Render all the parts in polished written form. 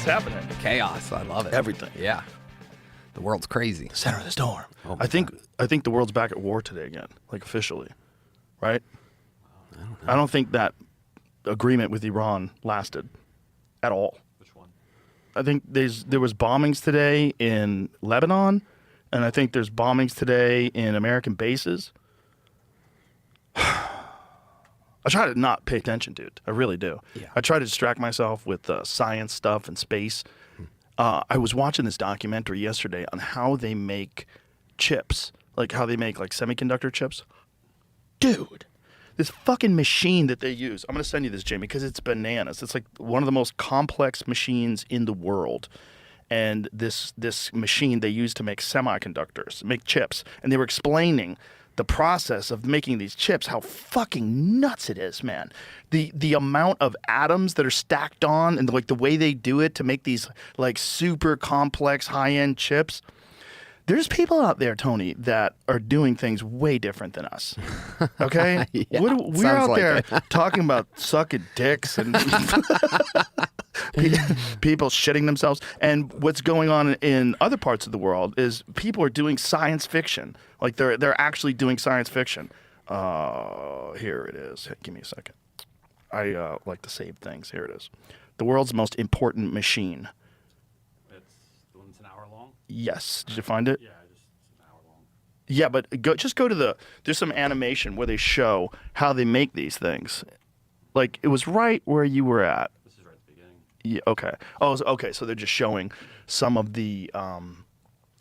happening. Chaos. I love it. Everything. Yeah. The world's crazy. Center of the storm. Oh I think the world's back at war today again, like officially, right? I don't think that agreement with Iran lasted at all. Which one? I think there was bombings today in Lebanon, and I think there's bombings today in American bases. I try to not pay attention, dude. I really do. Yeah. I try to distract myself with science stuff and space. I was watching this documentary yesterday on how they make chips, like how they make like semiconductor chips. Dude, this fucking machine that they use. I'm going to send you this, Jamie, because it's bananas. It's like one of the most complex machines in the world. And this machine they use to make semiconductors, make chips. And they were explaining the process of making these chips, how fucking nuts it is, man. The amount of atoms that are stacked on and like the way they do it to make these like super complex high-end chips. There's people out there, Tony, that are doing things way different than us. Okay? Yeah, We're out like there talking about sucking dicks and people shitting themselves. And what's going on in other parts of the world is people are doing science fiction. Like they're actually doing science fiction. Here it is. Give me a second. I like to save things. Here it is. The world's most important machine. It's the one that's an hour long? Yes. Did you find it? Yeah, it's an hour long. Yeah, but just go to there's some animation where they show how they make these things. Like, it was right where you were at. This is right at the beginning. Yeah, okay. Oh, okay, so they're just showing some of the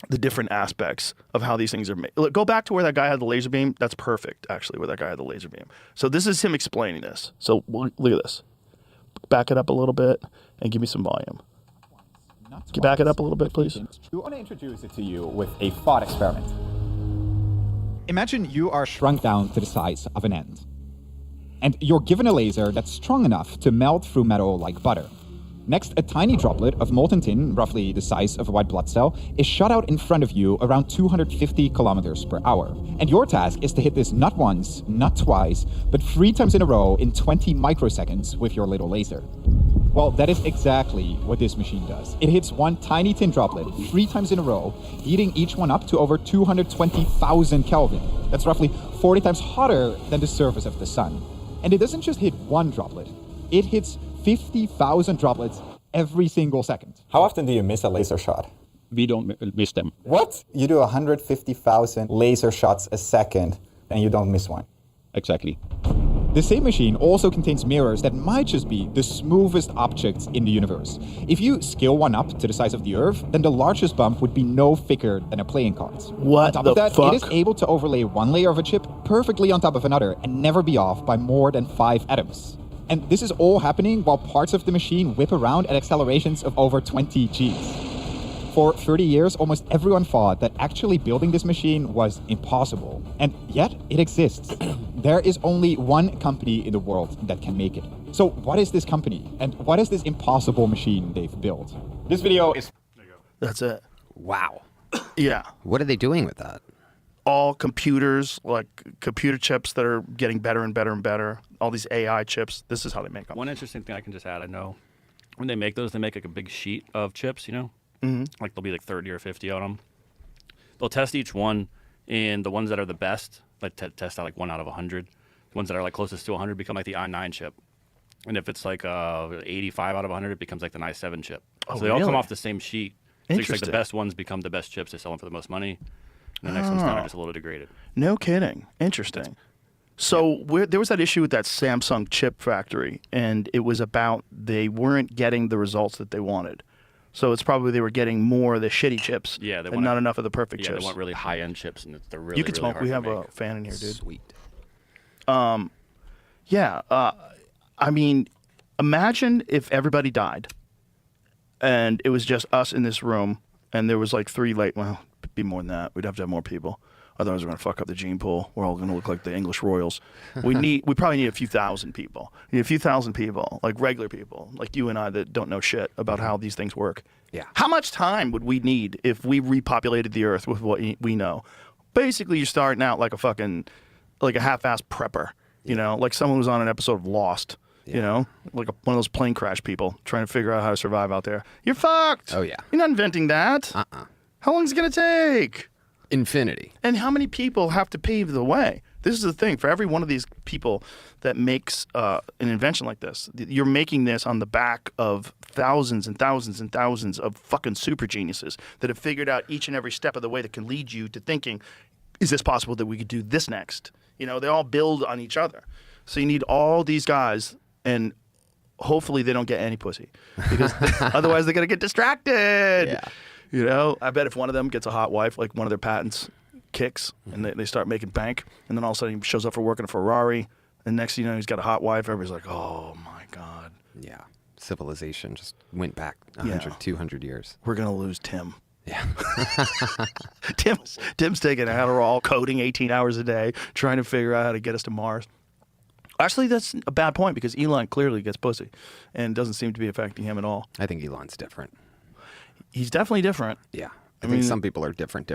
different aspects of how these things are made. Look, go back to where that guy had the laser beam. That's perfect, actually, where that guy had the laser beam. So this is him explaining this. So look at this. Back it up a little bit and give me some volume. Can you back it up a little bit, please? We want to introduce it to you with a thought experiment. Imagine you are shrunk down to the size of an ant. And you're given a laser that's strong enough to melt through metal like butter. Next, a tiny droplet of molten tin, roughly the size of a white blood cell, is shot out in front of you around 250 kilometers per hour. And your task is to hit this not once, not twice, but 3 times in a row in 20 microseconds with your little laser. Well, that is exactly what this machine does. It hits one tiny tin droplet 3 times in a row, heating each one up to over 220,000 Kelvin. That's roughly 40 times hotter than the surface of the sun. And it doesn't just hit one droplet. It hits 50,000 droplets every single second. How often do you miss a laser shot? We don't miss them. What? You do 150,000 laser shots a second and you don't miss one. Exactly. The same machine also contains mirrors that might just be the smoothest objects in the universe. If you scale one up to the size of the Earth, then the largest bump would be no thicker than a playing card. What on top the of that, fuck? it is able to overlay one layer of a chip perfectly on top of another and never be off by more than 5 atoms. And this is all happening while parts of the machine whip around at accelerations of over 20 Gs. For 30 years, almost everyone thought that actually building this machine was impossible. And yet, it exists. There is only one company in the world that can make it. So what is this company? And what is this impossible machine they've built? This video is... That's it. Wow. Yeah. What are they doing with that? All computers, like computer chips that are getting better and better and better. All these AI chips. This is how they make them. One interesting thing I can just add, I know when they make those, they make like a big sheet of chips, you know? Like there'll be like 30 or 50 on them. They'll test each one, and the ones that are the best, like test out like 1 out of 100. The ones that are like closest to 100 become like the i9 chip. And if it's like 85 out of 100, it becomes like the i7 chip. So they all come off the same sheet. So it's like the best ones become the best chips. They sell them for the most money. And the next one's kind of just a little degraded. No kidding. Interesting. So there was that issue with that Samsung chip factory, and it was about they weren't getting the results that they wanted. So it's probably they were getting more of the shitty chips and not enough of the perfect chips. Yeah, they want really high-end chips, and they're really, you can really smoke. hard We to have make. a fan in here, dude. Sweet. Yeah. I mean, imagine if everybody died, and it was just us in this room, and there was like 3 well, it'd be more than that. We'd have to have more people. Otherwise, we're going to fuck up the gene pool. We're all going to look like the English royals. We probably need a few thousand people. We need a few thousand people, like regular people, like you and I that don't know shit about how these things work. Yeah. How much time would we need if we repopulated the earth with what we know? Basically, you're starting out like a half-assed prepper, you know, like someone who's on an episode of Lost. You know, like one of those plane crash people trying to figure out how to survive out there. You're fucked. Oh, yeah. You're not inventing that. How long is it going to take? Infinity. And how many people have to pave the way? This is the thing. For every one of these people that makes an invention like this, you're making this on the back of thousands and thousands and thousands of fucking super geniuses that have figured out each and every step of the way that can lead you to thinking, is this possible that we could do this next? You know, they all build on each other. So you need all these guys, and hopefully they don't get any pussy, because otherwise they're going to get distracted. Yeah. You know, I bet if one of them gets a hot wife, like one of their patents kicks, and they start making bank, and then all of a sudden he shows up for work in a Ferrari, and next thing you know, he's got a hot wife. Everybody's like, oh my God. Yeah. Civilization just went back 100, 200 years. We're going to lose Tim. Yeah. Tim's taking Adderall, coding 18 hours a day, trying to figure out how to get us to Mars. Actually, that's a bad point, because Elon clearly gets pussy and doesn't seem to be affecting him at all. I think Elon's different. He's definitely different. Yeah. I think some people are different.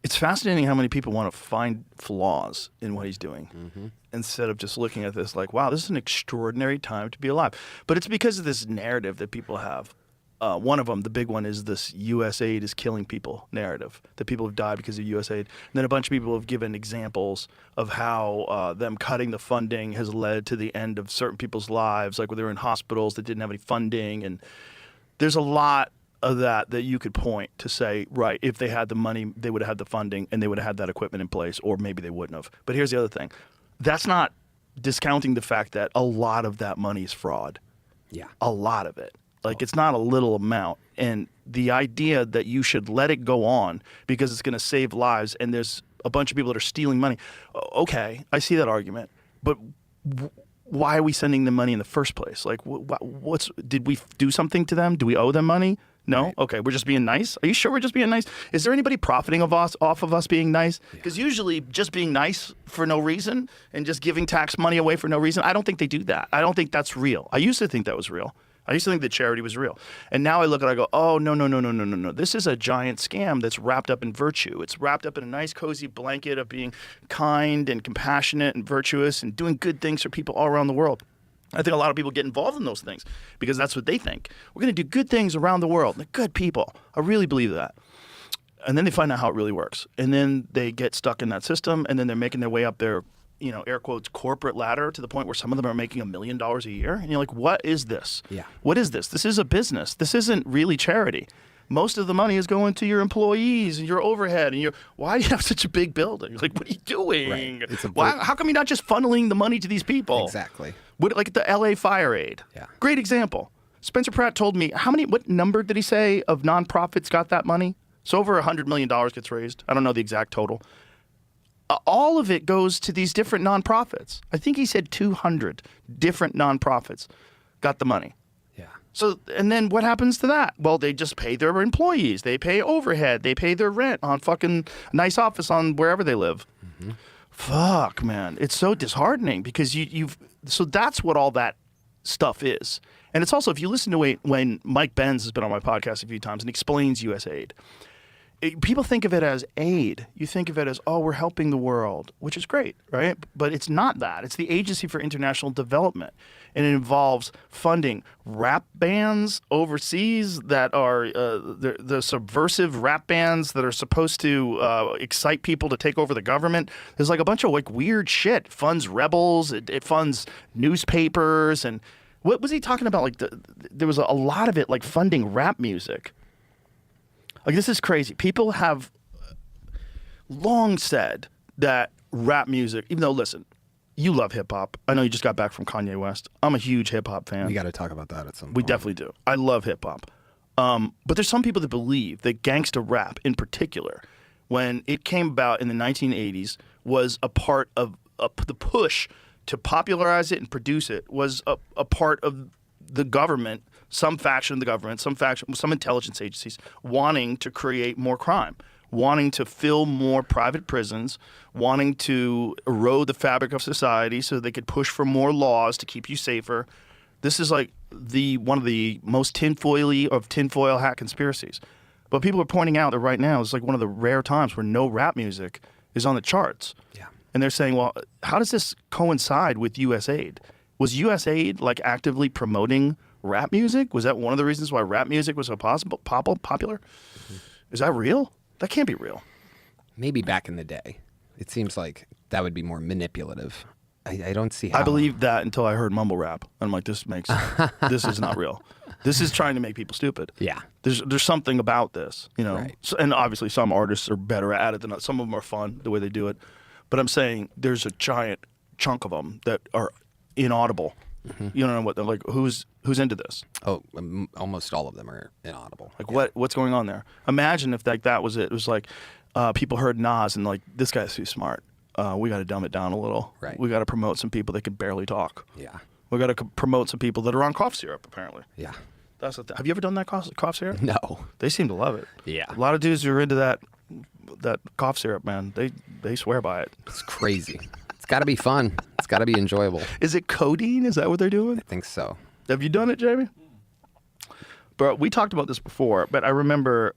It's fascinating how many people want to find flaws in what he's doing instead of just looking at this like, wow, this is an extraordinary time to be alive. But it's because of this narrative that people have. One of them, the big one, is this U.S. aid is killing people narrative, that people have died because of U.S. aid. And then a bunch of people have given examples of how them cutting the funding has led to the end of certain people's lives, like when they were in hospitals that didn't have any funding. And there's a lot of that you could point to say, right, if they had the money, they would have had the funding and they would have had that equipment in place, or maybe they wouldn't have. But here's the other thing. That's not discounting the fact that a lot of that money is fraud. Yeah. A lot of it. Like, it's not a little amount. And the idea that you should let it go on because it's going to save lives and there's a bunch of people that are stealing money. Okay, I see that argument. But why are we sending them money in the first place? Like, did we do something to them? Do we owe them money? No? Right. Okay, we're just being nice? Are you sure we're just being nice? Is there anybody profiting off of us being nice? Because usually just being nice for no reason and just giving tax money away for no reason, I don't think they do that. I don't think that's real. I used to think that was real. I used to think that charity was real. And now I look at it, I go, oh, no. This is a giant scam that's wrapped up in virtue. It's wrapped up in a nice, cozy blanket of being kind and compassionate and virtuous and doing good things for people all around the world. I think a lot of people get involved in those things because that's what they think. We're going to do good things around the world. They're good people. I really believe that. And then they find out how it really works. And then they get stuck in that system, and then they're making their way up their, air quotes, corporate ladder to the point where some of them are making $1 million a year. And you're like, what is this? Yeah. What is this? This is a business. This isn't really charity. Most of the money is going to your employees and your overhead. And why do you have such a big building? You're like, what are you doing? Right. How come you're not just funneling the money to these people? Exactly. Like the LA Fire Aid. Yeah. Great example. Spencer Pratt told me, what number did he say of nonprofits got that money? So over $100 million gets raised. I don't know the exact total. All of it goes to these different nonprofits. I think he said 200 different nonprofits got the money. Yeah. So, and then what happens to that? Well, they just pay their employees. They pay overhead. They pay their rent on fucking nice office on wherever they live. Mm-hmm. Fuck, man. It's so disheartening because so that's what all that stuff is. And it's also, if you listen to when Mike Benz has been on my podcast a few times and explains U.S. aid, people think of it as aid. You think of it as, oh, we're helping the world, which is great, right? But it's not that. It's the Agency for International Development. And it involves funding rap bands overseas that are the subversive rap bands that are supposed to excite people to take over the government. There's like a bunch of like weird shit. It funds rebels. It funds newspapers. And what was he talking about? Like there was a lot of it like funding rap music. Like, this is crazy. People have long said that rap music, even though, listen, you love hip-hop. I know you just got back from Kanye West. I'm a huge hip-hop fan. We got to talk about that at some point. We definitely do. I love hip-hop. But there's some people that believe that gangsta rap in particular, when it came about in the 1980s, was a part of the push to popularize it and produce it, was a part of the government, some faction of the government, some intelligence agencies wanting to create more crime, wanting to fill more private prisons, wanting to erode the fabric of society so they could push for more laws to keep you safer. This is like one of the most tinfoil hat conspiracies. But people are pointing out that right now is like one of the rare times where no rap music is on the charts. Yeah. And they're saying, well, how does this coincide with U.S. aid? Was USAID like actively promoting rap music? Was that one of the reasons why rap music was so popular? Is that real? That can't be real. Maybe back in the day. It seems like that would be more manipulative. I don't see how. I believed that until I heard mumble rap. I'm like, this is not real. This is trying to make people stupid. Yeah. There's something about this, you know. Right. So, and obviously some artists are better at it than others. Some of them are fun the way they do it. But I'm saying there's a giant chunk of them that are inaudible. You don't know what they're like. Who's into this? Oh, almost all of them are inaudible. Like what's going on there? Imagine if that was it. It was like people heard Nas and like, this guy's too smart. We got to dumb it down a little. Right. We got to promote some people that can barely talk. Yeah. We got to promote some people that are on cough syrup. Apparently. Yeah. That's the have you ever done that cough syrup? No. They seem to love it. Yeah. A lot of dudes who are into that cough syrup, man. They swear by it. It's crazy. It's got to be fun. It's got to be enjoyable. Is it codeine? Is that what they're doing? I think so. Have you done it, Jamie? But we talked about this before, but I remember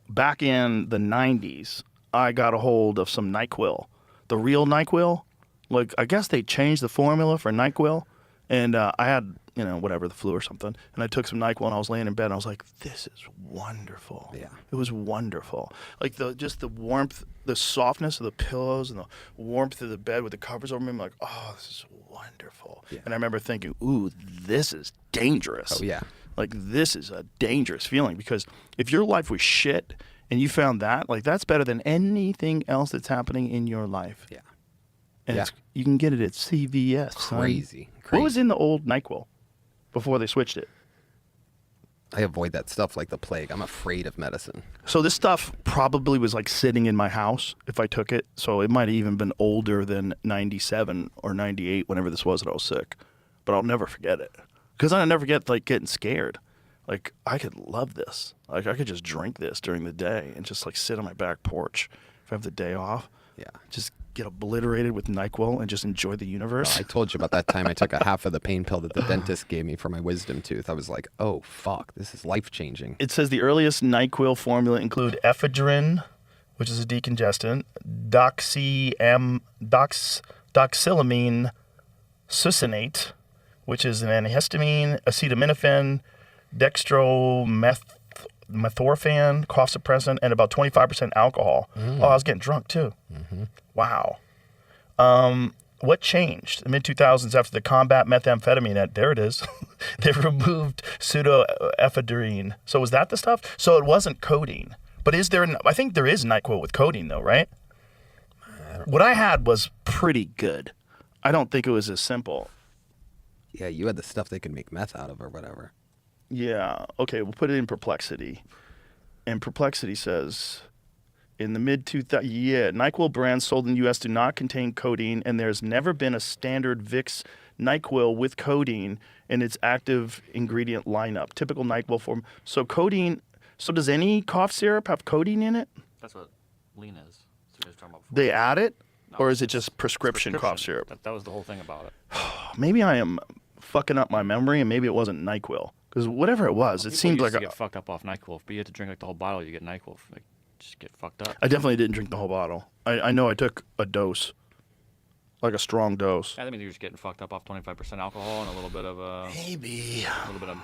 back in the 90s, I got a hold of some NyQuil, the real NyQuil. Like, I guess they changed the formula for NyQuil, and I had, whatever, the flu or something, and I took some NyQuil, and I was laying in bed, and I was like, this is wonderful. Yeah. It was wonderful. Like, just the warmth, the softness of the pillows, and the warmth of the bed with the covers over me, I'm like, oh, this is wonderful. Yeah. And I remember thinking, ooh, this is dangerous. Oh, yeah. Like, this is a dangerous feeling, because if your life was shit and you found that, like, that's better than anything else that's happening in your life. Yeah. And Yeah. you can get it at CVS. son. Crazy. What was in the old NyQuil before they switched it? I avoid that stuff like the plague. I'm afraid of medicine. So this stuff probably was like sitting in my house if I took it. So it might have even been older than 97 or 98, whenever this was that I was sick. But I'll never forget it. Because I'll never get like getting scared. Like, I could love this. Like, I could just drink this during the day and just like sit on my back porch if I have the day off. Yeah. Just get obliterated with NyQuil and just enjoy the universe. I told you about that time I took a half of the pain pill that the dentist gave me for my wisdom tooth. I was like, oh, fuck, this is life-changing. It says the earliest NyQuil formula include ephedrine, which is a decongestant, doxylamine succinate, which is an antihistamine, acetaminophen, dextromethorphan, cough suppressant, and about 25% alcohol. Oh, I was getting drunk too. Wow. What changed? The mid-2000s after the combat methamphetamine, there it is. They removed pseudoephedrine. So was that the stuff? So it wasn't codeine. But I think there is NyQuil with codeine though, right? What I had was pretty good. I don't think it was as simple. Yeah, you had the stuff they could make meth out of or whatever. Yeah. Okay, we'll put it in Perplexity. And Perplexity says, in the mid-2000s, NyQuil brands sold in the U.S. do not contain codeine, and there's never been a standard Vicks NyQuil with codeine in its active ingredient lineup. Typical NyQuil form. So codeine, so does any cough syrup have codeine in it? That's what lean is. That's what you were talking about before. They add it? No, Or is it it's just prescription cough syrup? That was the whole thing about it. Maybe I am fucking up my memory, and maybe it wasn't NyQuil. Because whatever it was, it seemed like to get fucked up off NyQuil. But you had to drink like the whole bottle. You get NyQuil. Like, just get fucked up. I definitely didn't drink the whole bottle. I know I took a dose, like a strong dose. I mean, you're just getting fucked up off 25% alcohol and a little bit of Maybe.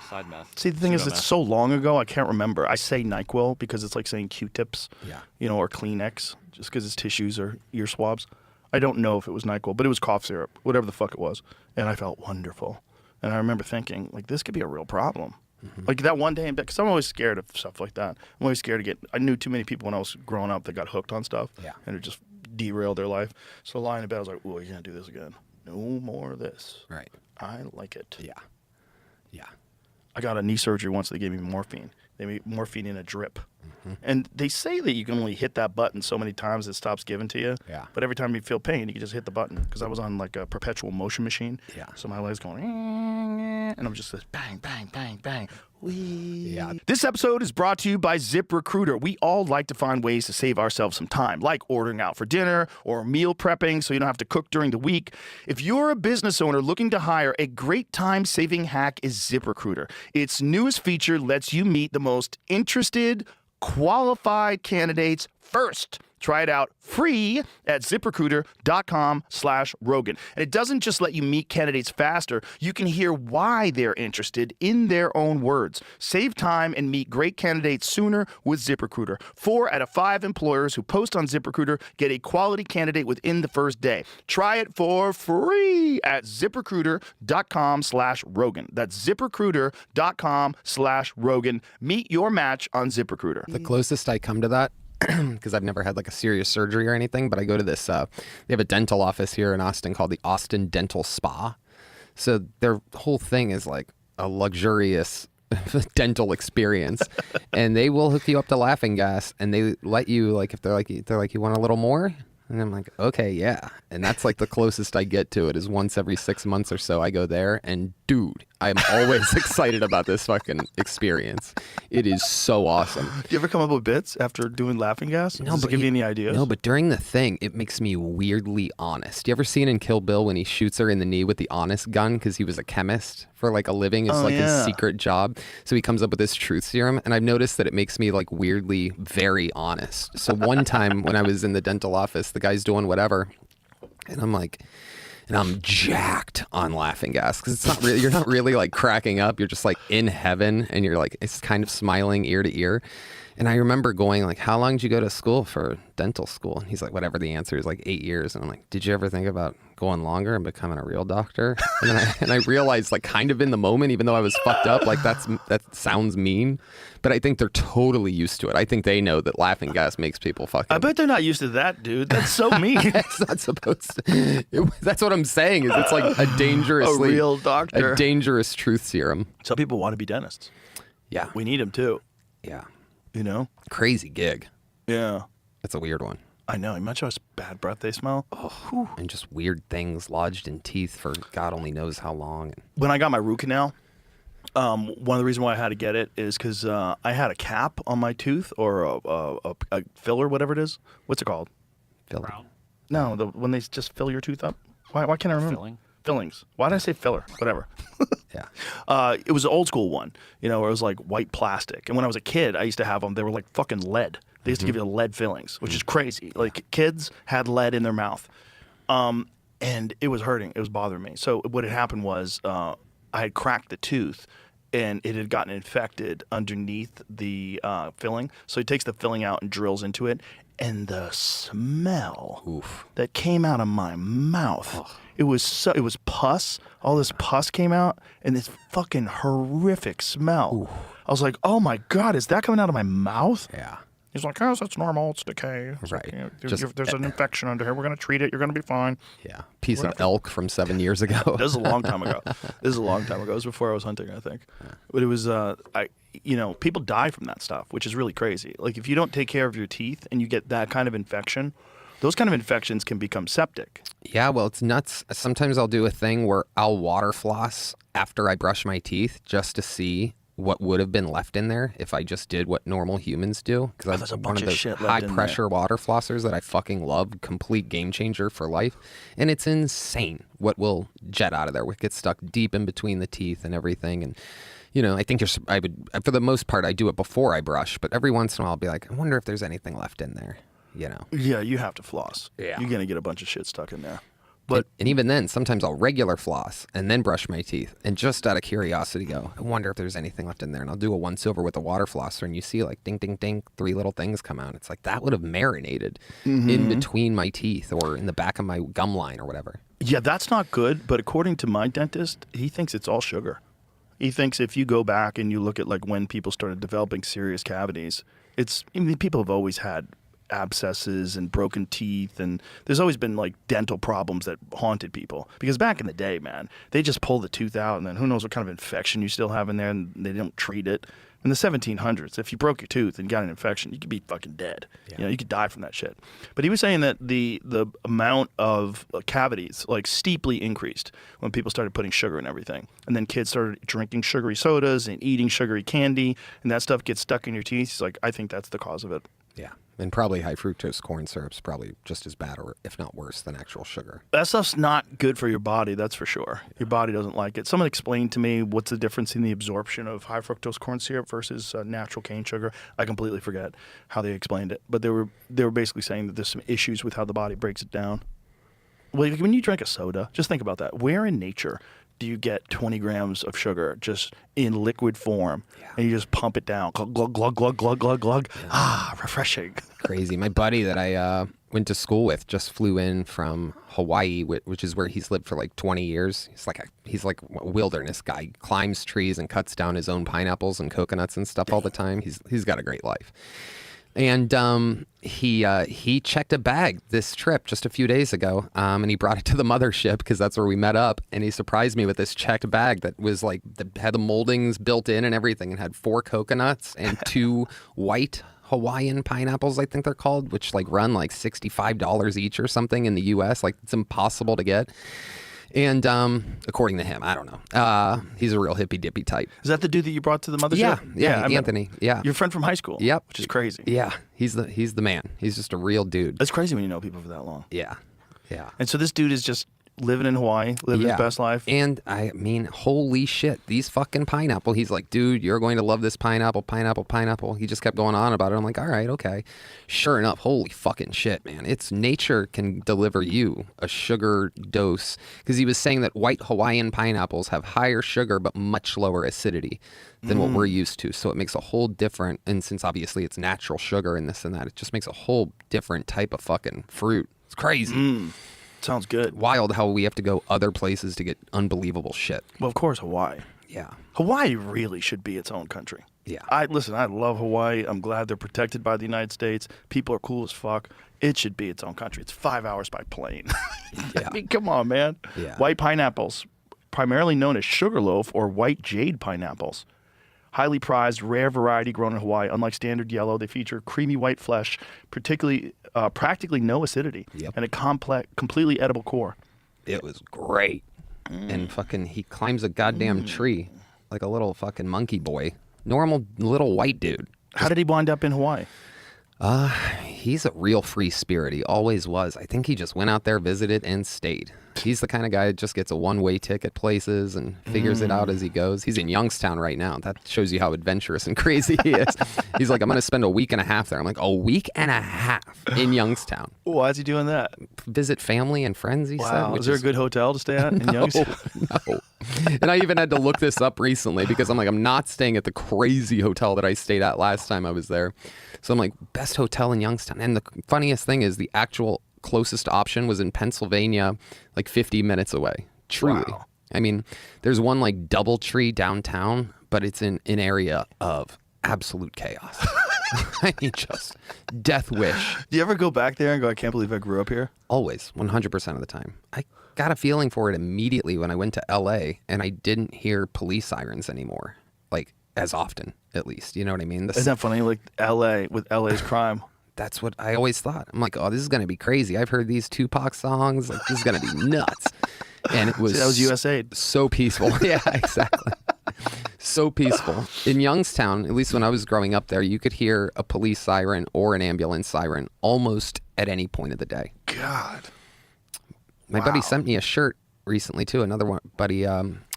side meth. See, the thing is, it's Pseudo-meth. so long ago, I can't remember. I say NyQuil because it's like saying Q-tips, Yeah. or Kleenex, just because it's tissues or ear swabs. I don't know if it was NyQuil, but it was cough syrup, whatever the fuck it was. And I felt wonderful. And I remember thinking, like, this could be a real problem. Like that one day, because I'm always scared of stuff like that. I'm always scared to I knew too many people when I was growing up that got hooked on stuff. Yeah. And it just derailed their life. So lying in bed, I was like, ooh, I can't do this again. No more of this. Right. I like it. Yeah. Yeah. I got a knee surgery once. They gave me morphine. They made morphine in a drip. And they say that you can only hit that button so many times it stops giving to you. Yeah. But every time you feel pain, you can just hit the button. Because I was on like a perpetual motion machine. Yeah. So my legs going, and I'm just like, bang, bang, bang, bang. Whee. Yeah. This episode is brought to you by ZipRecruiter. We all like to find ways to save ourselves some time, like ordering out for dinner or meal prepping so you don't have to cook during the week. If you're a business owner looking to hire, a great time-saving hack is ZipRecruiter. Its newest feature lets you meet the most interested, qualified candidates first. Try it out free at ZipRecruiter.com/Rogan. And it doesn't just let you meet candidates faster. You can hear why they're interested in their own words. Save time and meet great candidates sooner with ZipRecruiter. 4 out of 5 employers who post on ZipRecruiter get a quality candidate within the first day. Try it for free at ZipRecruiter.com/Rogan. That's ZipRecruiter.com/Rogan. Meet your match on ZipRecruiter. The closest I come to that, because I've never had like a serious surgery or anything, but I go to this, they have a dental office here in Austin called the Austin Dental Spa. So their whole thing is like a luxurious dental experience, and they will hook you up to laughing gas, and they let you, like, if they're like you want a little more, and I'm like, okay, yeah. And that's like the closest I get to it is once every 6 months or so I go there, and dude, I'm always excited about this fucking experience. It is so awesome. Do you ever come up with bits after doing laughing gas? No, Does it give you any ideas? No, but during the thing, it makes me weirdly honest. You ever seen in Kill Bill when he shoots her in the knee with the honest gun because he was a chemist for like a living? It's his secret job. So he comes up with this truth serum, and I've noticed that it makes me like weirdly very honest. So one time when I was in the dental office, the guy's doing whatever, and I'm like, and I'm jacked on laughing gas because it's not really, you're not really like cracking up. You're just like in heaven, and you're like, it's kind of smiling ear to ear. And I remember going like, how long did you go to school for dental school? And he's like, whatever the answer is, like 8 years. And I'm like, did you ever think about going longer and becoming a real doctor? And then I realized, like, kind of in the moment, even though I was fucked up, like that sounds mean, but I think they're totally used to it. I think they know that laughing gas makes people fucking. I bet they're not used to that, dude. That's so mean. It's not supposed to. That's what I'm saying. Is it's like a dangerously a real doctor, a dangerous truth serum. Some people want to be dentists. Yeah, we need them too. Yeah. You know? Crazy gig. Yeah. It's a weird one. I know. Imagine how bad breath they smell. Oh, and just weird things lodged in teeth for God only knows how long. When I got my root canal, one of the reasons why I had to get it is because I had a cap on my tooth, or a filler, whatever it is. What's it called? Filler. No, when they just fill your tooth up. Why can't I remember? Filling. Fillings. Why did I say filler? Whatever. Yeah. It was an old school one, you know, where it was like white plastic. And when I was a kid, I used to have them. They were like fucking lead. They used to give you lead fillings, which is crazy. Like, kids had lead in their mouth. And it was hurting. It was bothering me. So what had happened was I had cracked the tooth, and it had gotten infected underneath the filling. So he takes the filling out and drills into it. And the smell that came out of my mouth, it was pus. All this pus came out, and this fucking horrific smell. I was like, oh my God, is that coming out of my mouth? Yeah. He's like, oh, that's normal. It's decay. It's Right. like, you know, Just- there's an infection under here. We're going to treat it. You're going to be fine. Yeah. Piece of elk from 7 years ago. This is a long time ago. It was before I was hunting, I think. But it was, people die from that stuff, which is really crazy. Like, if you don't take care of your teeth and you get that kind of infection, those kind of infections can become septic. Yeah, well, it's nuts. Sometimes I'll do a thing where I'll water floss after I brush my teeth just to see what would have been left in there if I just did what normal humans do. Because there's a I'm bunch one of of those shit left in high-pressure water flossers that I fucking love. Complete game changer for life. And it's insane what will jet out of there, what gets stuck deep in between the teeth and everything. And, you know, I think I would, for the most part, I do it before I brush. But every once in a while, I'll be like, I wonder if there's anything left in there, you know? Yeah, you have to floss. Yeah. You're going to get a bunch of shit stuck in there. But and even then, sometimes I'll regular floss and then brush my teeth, and just out of curiosity go, I wonder if there's anything left in there. And I'll do a once over with a water flosser, and you see like ding, ding, ding, 3 little things come out. It's like that would have marinated in between my teeth or in the back of my gum line or whatever. yeah, that's not good. But according to my dentist, he thinks it's all sugar. He thinks if you go back and you look at like when people started developing serious cavities, people have always had abscesses and broken teeth, and there's always been like dental problems that haunted people, because back in the day, man, they just pull the tooth out and then who knows what kind of infection you still have in there, and they don't treat it. In the 1700s, if you broke your tooth and got an infection, you could be fucking dead. You know, you could die from that shit. But he was saying that the amount of cavities like steeply increased when people started putting sugar in everything, and then kids started drinking sugary sodas and eating sugary candy, and that stuff gets stuck in your teeth. He's like, I think that's the cause of it. Yeah. And probably high fructose corn syrup's probably just as bad or if not worse than actual sugar. That stuff's not good for your body, that's for sure. Your body doesn't like it. Someone explained to me what's the difference in the absorption of high fructose corn syrup versus natural cane sugar. I completely forget how they explained it, but they were basically saying that there's some issues with how the body breaks it down. Well, when you drink a soda, just think about that. Where in nature do you get 20 grams of sugar just in liquid form, and you just pump it down? Glug, glug, glug, glug, glug, glug, glug. Yeah. Ah, refreshing. Crazy. My buddy that I went to school with just flew in from Hawaii, which is where he's lived for like 20 years. He's like a wilderness guy. Climbs trees and cuts down his own pineapples and coconuts and stuff all the time. He's got a great life. And he checked a bag this trip just a few days ago, and he brought it to the mothership because that's where we met up. And he surprised me with this checked bag that was like had the moldings built in and everything, and had 4 coconuts and 2 white Hawaiian pineapples, I think they're called, which like run like $65 each or something in the U.S. Like it's impossible to get. And according to him, I don't know. He's a real hippy dippy type. Is that the dude that you brought to the mothership? Yeah, Anthony. Yeah, your friend from high school. Yep, which is crazy. Yeah, he's the man. He's just a real dude. It's crazy when you know people for that long. Yeah. And so this dude is just living in Hawaii, living his best life. And I mean, holy shit, these fucking pineapple. He's like, dude, you're going to love this pineapple. He just kept going on about it. I'm like, all right, okay. Sure enough, holy fucking shit, man. It's nature can deliver you a sugar dose. Because he was saying that white Hawaiian pineapples have higher sugar but much lower acidity than what we're used to. So it makes a whole different, and since obviously it's natural sugar and this and that, it just makes a whole different type of fucking fruit. It's crazy. Sounds good. Wild how we have to go other places to get unbelievable shit. Well, of course, Hawaii. Yeah. Hawaii really should be its own country. Yeah. I love Hawaii. I'm glad they're protected by the United States. People are cool as fuck. It should be its own country. It's 5 hours by plane. Yeah. I mean, come on, man. Yeah. White pineapples, primarily known as sugarloaf or white jade pineapples. Highly prized, rare variety grown in Hawaii. Unlike standard yellow, they feature creamy white flesh, practically no acidity, and a completely edible core. It was great. And fucking, he climbs a goddamn tree like a little fucking monkey boy. Normal little white dude. How did he wind up in Hawaii? He's a real free spirit. He always was. I think he just went out there, visited, and stayed. He's the kind of guy that just gets a one-way ticket places and figures it out as he goes. He's in Youngstown right now. That shows you how adventurous and crazy he is. He's like, I'm going to spend a week and a half there. I'm like, a week and a half in Youngstown. Why is he doing that? Visit family and friends, he said. Is there a good hotel to stay at in Youngstown? No. And I even had to look this up recently because I'm like, I'm not staying at the crazy hotel that I stayed at last time I was there. So I'm like, best hotel in Youngstown. And the funniest thing is the actual closest option was in Pennsylvania, like 50 minutes away. Truly. Wow. I mean, there's one like DoubleTree downtown, but it's in an area of absolute chaos. I mean, just death wish. Do you ever go back there and go, I can't believe I grew up here? Always, 100% of the time. I got a feeling for it immediately when I went to LA and I didn't hear police sirens anymore. Like, as often, at least. You know what I mean? Isn't that funny? Like LA with LA's crime. That's what I always thought. I'm like, oh, this is going to be crazy. I've heard these Tupac songs. Like, this is going to be nuts. And it was, See, that was USAID. So peaceful. Yeah, exactly. So peaceful. In Youngstown, at least when I was growing up there, you could hear a police siren or an ambulance siren almost at any point of the day. God. My buddy sent me a shirt recently, too. Another one, buddy,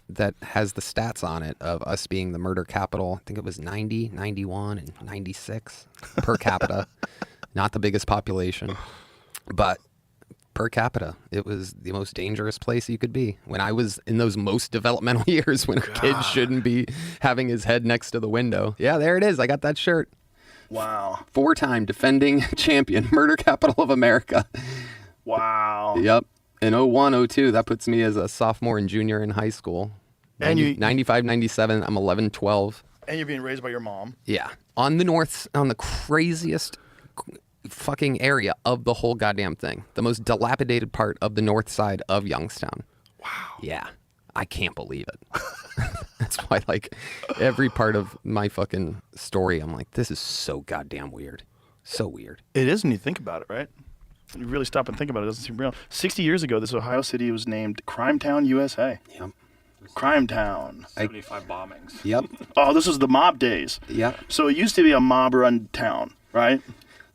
that has the stats on it of us being the murder capital. I think it was 90, 91, and 96 per capita. Not the biggest population, but per capita, it was the most dangerous place you could be. When I was in those most developmental years when a kid shouldn't be having his head next to the window. Yeah, there it is. I got that shirt. Wow. 4-time defending champion, murder capital of America. Wow. Yep. In 01, 02, that puts me as a sophomore and junior in high school. And 95, 97, I'm 11, 12. And you're being raised by your mom. Yeah. On the craziest fucking area of the whole goddamn thing. The most dilapidated part of the north side of Youngstown. Wow. Yeah. I can't believe it. That's why, like, every part of my fucking story, I'm like, this is so goddamn weird. So weird. It is when you think about it, right? You really stop and think about it. It doesn't seem real. 60 years ago, this Ohio city was named Crime Town, USA. Yep. Crime Town. 75 bombings. Yep. Oh, this was the mob days. Yep. So it used to be a mob-run town, right?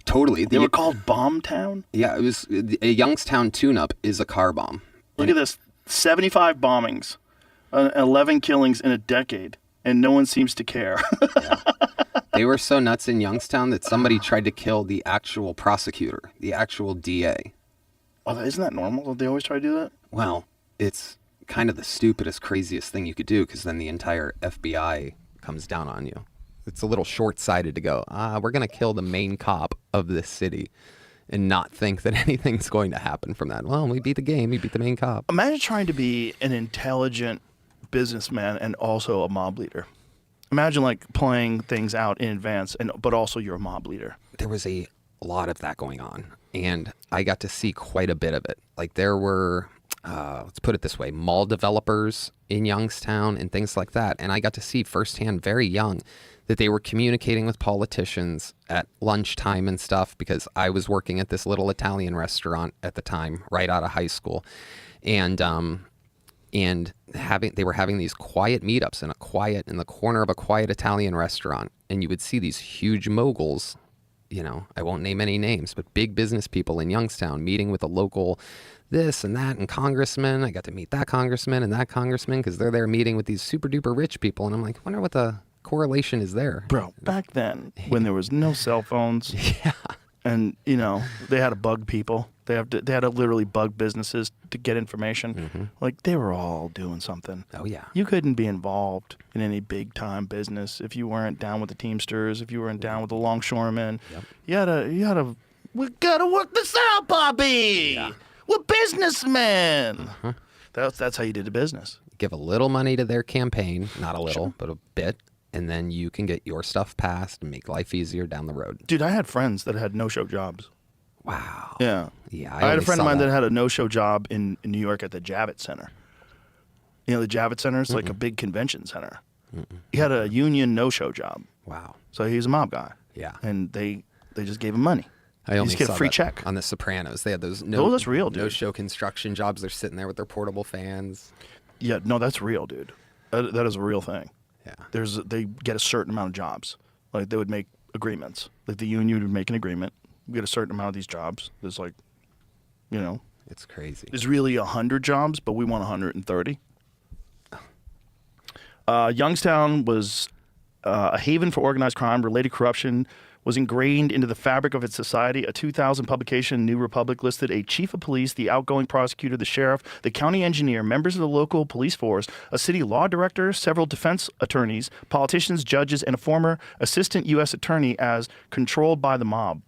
Totally. They were called Bomb Town? Yeah, it was a Youngstown tune-up is a car bomb. Look at this. 75 bombings, 11 killings in a decade, and no one seems to care. They were so nuts in Youngstown that somebody tried to kill the actual prosecutor, the actual DA. Oh, isn't that normal? Don't they always try to do that? Well, it's kind of the stupidest, craziest thing you could do, because then the entire FBI comes down on you. It's a little short-sighted to go, we're going to kill the main cop of this city and not think that anything's going to happen from that. Well, we beat the game. We beat the main cop. Imagine trying to be an intelligent businessman and also a mob leader. Imagine like playing things out in advance, but also you're a mob leader. There was a lot of that going on, and I got to see quite a bit of it. Like there were, let's put it this way, mall developers in Youngstown and things like that. And I got to see firsthand, very young, that they were communicating with politicians at lunchtime and stuff, because I was working at this little Italian restaurant at the time, right out of high school. And they were having these quiet meetups in the corner of a quiet Italian restaurant. And you would see these huge moguls, I won't name any names, but big business people in Youngstown meeting with the local this and that and congressman. I got to meet that congressman and that congressman because they're there meeting with these super duper rich people. And I'm like, I wonder what the correlation is there. Bro, back then when there was no cell phones, and they had to bug people. They had to literally bug businesses to get information. Like they were all doing something. Oh yeah. You couldn't be involved in any big time business if you weren't down with the Teamsters, if you weren't down with the longshoremen. Yep. You had to we gotta work this out, Bobby. Yeah. We're businessmen. That's how you did the business. Give a little money to their campaign, not a little, but a bit. And then you can get your stuff passed and make life easier down the road. Dude, I had friends that had no-show jobs. Wow. Yeah. Yeah. I had a friend of mine that had a no-show job in New York at the Javits Center. The Javits Center is like a big convention center. He had a union no-show job. Wow. So he was a mob guy. Yeah. And they just gave him money. I only just get saw a free that check on The Sopranos. They had those that's real, dude. no-show construction jobs. They're sitting there with their portable fans. Yeah, no, that's real, dude. That is a real thing. Yeah. They get a certain amount of jobs. Like they would make agreements. Like the union would make an agreement. We get a certain amount of these jobs. There's like, it's crazy. There's really 100 jobs, but we want 130. Youngstown was a haven for organized crime, related corruption, was ingrained into the fabric of its society. A 2000 publication, New Republic, listed a chief of police, the outgoing prosecutor, the sheriff, the county engineer, members of the local police force, a city law director, several defense attorneys, politicians, judges, and a former assistant U.S. attorney as controlled by the mob.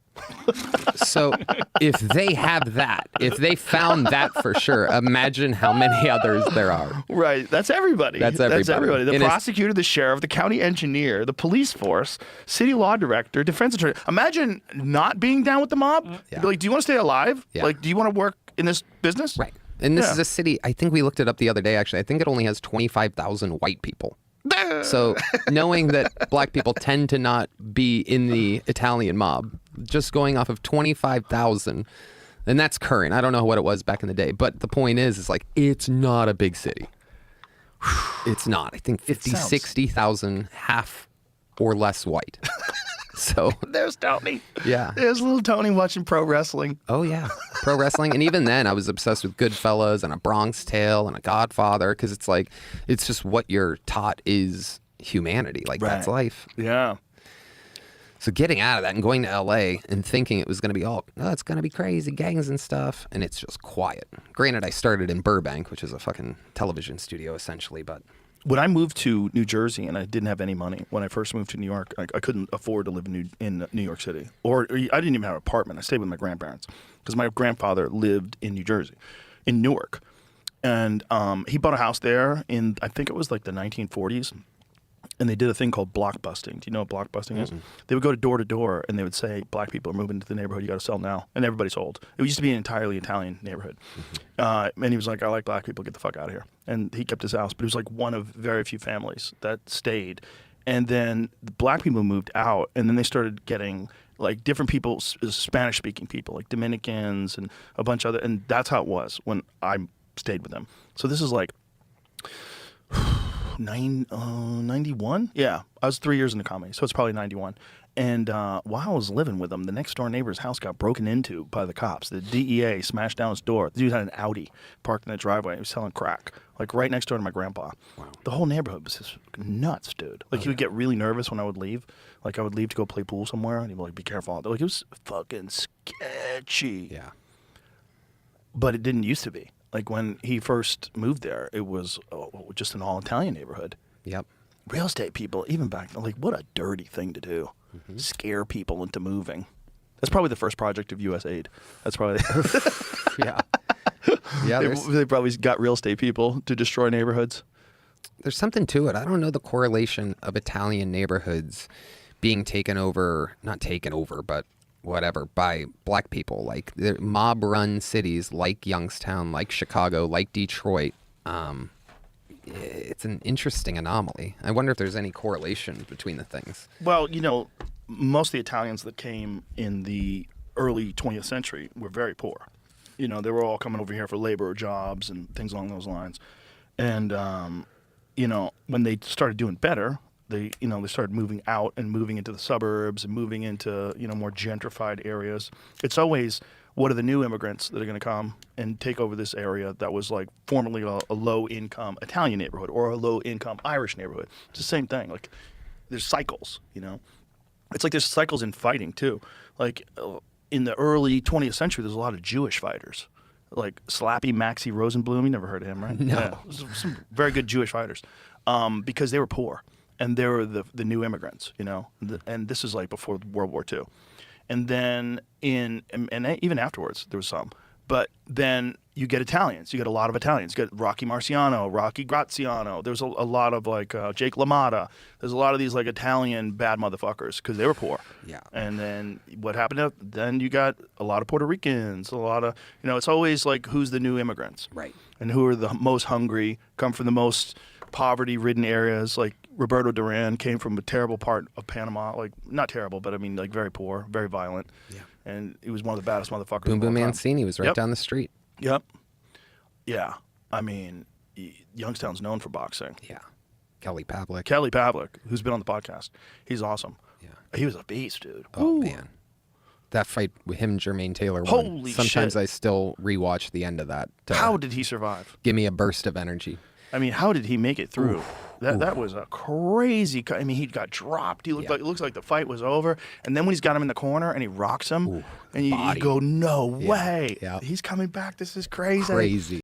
So if they have that, if they found that for sure, imagine how many others there are. Right. That's everybody. That's everybody. The prosecutor, the sheriff, the county engineer, the police force, city law director, defense attorney. Imagine not being down with the mob. Yeah. Like, do you want to stay alive? Yeah. Like, do you want to work in this business? Right. And this is a city, I think we looked it up the other day, actually. I think it only has 25,000 white people. So knowing that black people tend to not be in the Italian mob, just going off of 25,000, and that's current. I don't know what it was back in the day, but the point is like, it's not a big city. It's not. I think 50, 60,000, half or less white. So there's Tony. Yeah. There's little Tony watching pro wrestling. Oh, yeah. Pro wrestling. And even then, I was obsessed with Goodfellas and A Bronx Tale and A Godfather, because it's like, it's just what you're taught is humanity. Like, that's life. Yeah. So getting out of that and going to L.A. and thinking it was going to be it's going to be crazy, gangs and stuff, and it's just quiet. Granted, I started in Burbank, which is a fucking television studio, essentially, but... When I moved to New Jersey and I didn't have any money, when I first moved to New York, I couldn't afford to live in New York City. Or I didn't even have an apartment. I stayed with my grandparents because my grandfather lived in New Jersey, in Newark. And he bought a house there in, I think it was like the 1940s. And they did a thing called blockbusting. Do you know what blockbusting is? They would go door to door and they would say, black people are moving to the neighborhood, you got to sell now. And everybody sold. It used to be an entirely Italian neighborhood. And he was like, I like black people, get the fuck out of here. And he kept his house. But it was like one of very few families that stayed. And then the black people moved out. And then they started getting like different people, Spanish-speaking people, like Dominicans and a bunch of other. And that's how it was when I stayed with them. So this is like... 91? Yeah, I was 3 years into comedy, so it's probably 91. And while I was living with him, the next door neighbor's house got broken into by the cops. The DEA smashed down his door. The dude had an Audi parked in the driveway. He was selling crack, like right next door to my grandpa. Wow. The whole neighborhood was just nuts, dude. Like he would get really nervous when I would leave. Like I would leave to go play pool somewhere, and he'd be like, "Be careful." Like it was fucking sketchy. Yeah. But it didn't used to be. Like when he first moved there, it was just an all-Italian neighborhood. Yep. Real estate people, even back then, like what a dirty thing to do. Mm-hmm. Scare people into moving. That's probably the first project of USAID. That's probably Yeah. Yeah. they probably got real estate people to destroy neighborhoods. There's something to it. I don't know the correlation of Italian neighborhoods being taken over, not taken over, but whatever, by black people. Like mob-run cities like Youngstown, like Chicago, like Detroit. It's an interesting anomaly. I wonder if there's any correlation between the things. Well, most of the Italians that came in the early 20th century were very poor. They were all coming over here for labor jobs and things along those lines. And, when they started doing better, they started moving out and moving into the suburbs and moving into, more gentrified areas. It's always, what are the new immigrants that are going to come and take over this area that was like formerly a low-income Italian neighborhood or a low-income Irish neighborhood? It's the same thing. Like, there's cycles, It's like there's cycles in fighting, too. Like, in the early 20th century, there's a lot of Jewish fighters. Like Slappy Maxie Rosenblum, you never heard of him, right? No. Yeah, some very good Jewish fighters because they were poor. And they were the new immigrants, and this is like before World War II. And then and even afterwards, there was some. But then you get Italians. You get a lot of Italians. You get Rocky Marciano, Rocky Graziano. There's a lot of like Jake LaMotta. There's a lot of these like Italian bad motherfuckers because they were poor. Yeah. And then what happened? Then you got a lot of Puerto Ricans. A lot of it's always like who's the new immigrants, Right. And who are the most hungry, come from the most poverty-ridden areas. Like Roberto Duran came from a terrible part of Panama. Like not terrible, but I mean like very poor, very violent. Yeah. And he was one of the baddest motherfuckers. Boom of all Boom time. Mancini was right Yep. down the street. Yep. Yeah. I mean, Youngstown's known for boxing. Yeah. Kelly Pavlik. Kelly Pavlik, who's been on the podcast, he's awesome. Yeah. He was a beast, dude. Oh, Ooh. man. That fight with him and Jermaine Taylor won. Holy Sometimes shit. I still rewatch the end of that. To How did he survive? give me a burst of energy. I mean, how did he make it through? That was a crazy. I mean, he got dropped. He looked like it looks like the fight was over. And then when he's got him in the corner and he rocks him, and you go, no way, Yeah. he's coming back. This is crazy. Crazy.